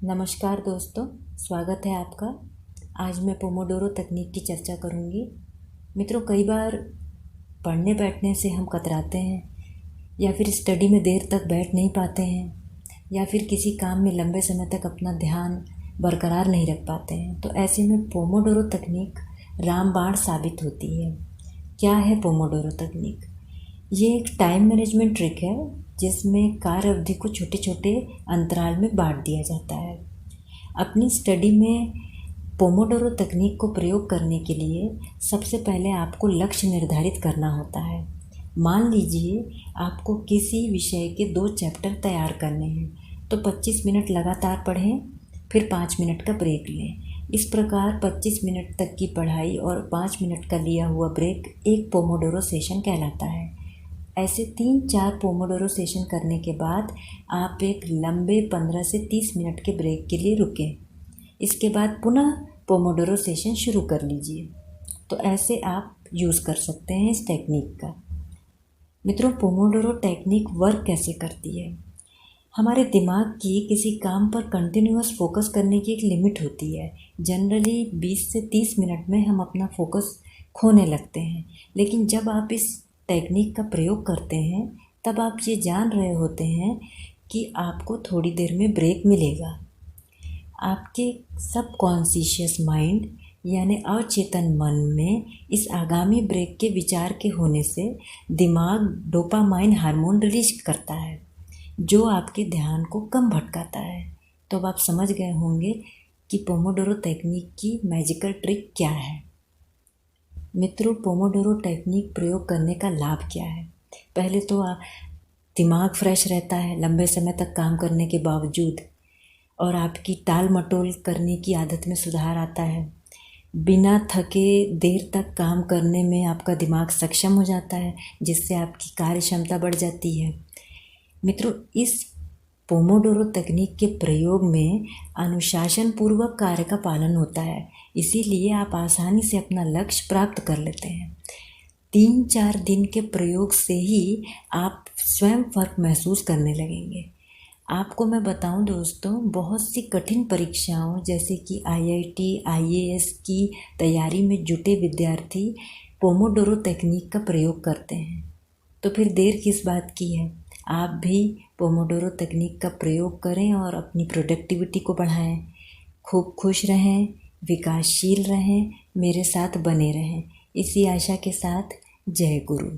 नमस्कार दोस्तों, स्वागत है आपका। आज मैं पोमोडोरो तकनीक की चर्चा करूंगी। मित्रों, कई बार पढ़ने बैठने से हम कतराते हैं या फिर स्टडी में देर तक बैठ नहीं पाते हैं या फिर किसी काम में लंबे समय तक अपना ध्यान बरकरार नहीं रख पाते हैं। तो ऐसे में पोमोडोरो तकनीक रामबाण साबित होती है। क्या है पोमोडोरो तकनीक? ये एक टाइम मैनेजमेंट ट्रिक है जिसमें कार्य अवधि को छोटे छोटे अंतराल में बांट दिया जाता है। अपनी स्टडी में पोमोडोरो तकनीक को प्रयोग करने के लिए सबसे पहले आपको लक्ष्य निर्धारित करना होता है। मान लीजिए आपको किसी विषय के 2 चैप्टर तैयार करने हैं, तो 25 मिनट लगातार पढ़ें, फिर 5 मिनट का ब्रेक लें। इस प्रकार 25 मिनट तक की पढ़ाई और 5 मिनट का लिया हुआ ब्रेक एक पोमोडोरो सेशन कहलाता है। ऐसे 3-4 पोमोडोरो सेशन करने के बाद आप एक लंबे 15 से 30 मिनट के ब्रेक के लिए रुकें। इसके बाद पुनः पोमोडोरो सेशन शुरू कर लीजिए। तो ऐसे आप यूज़ कर सकते हैं इस टेक्निक का। मित्रों, पोमोडोरो टेक्निक वर्क कैसे करती है? हमारे दिमाग की किसी काम पर कंटिन्यूअस फोकस करने की एक लिमिट होती है। जनरली 20 से 30 मिनट में हम अपना फोकस खोने लगते हैं, लेकिन जब आप इस टेक्निक का प्रयोग करते हैं तब आप ये जान रहे होते हैं कि आपको थोड़ी देर में ब्रेक मिलेगा। आपके सबकॉन्शियस माइंड यानी अचेतन मन में इस आगामी ब्रेक के विचार के होने से दिमाग डोपामाइन हार्मोन रिलीज करता है, जो आपके ध्यान को कम भटकाता है। तो अब आप समझ गए होंगे कि पोमोडोरो तकनीक की मैजिकल ट्रिक क्या है। मित्रों, पोमोडोरो टेक्निक प्रयोग करने का लाभ क्या है? पहले तो दिमाग फ्रेश रहता है लंबे समय तक काम करने के बावजूद, और आपकी टाल मटोल करने की आदत में सुधार आता है। बिना थके देर तक काम करने में आपका दिमाग सक्षम हो जाता है, जिससे आपकी कार्य क्षमता बढ़ जाती है। मित्रों, इस पोमोडोरो तकनीक के प्रयोग में अनुशासन पूर्वक कार्य का पालन होता है, इसीलिए आप आसानी से अपना लक्ष्य प्राप्त कर लेते हैं। 3-4 दिन के प्रयोग से ही आप स्वयं फर्क महसूस करने लगेंगे। आपको मैं बताऊं दोस्तों, बहुत सी कठिन परीक्षाओं जैसे कि IIT, IAS की तैयारी में जुटे विद्यार्थी पोमोडोरो तकनीक का प्रयोग करते हैं। तो फिर देर किस बात की है? आप भी पोमोडोरो तकनीक का प्रयोग करें और अपनी प्रोडक्टिविटी को बढ़ाएं। खूब खुश रहें, विकासशील रहें, मेरे साथ बने रहें। इसी आशा के साथ जय गुरु।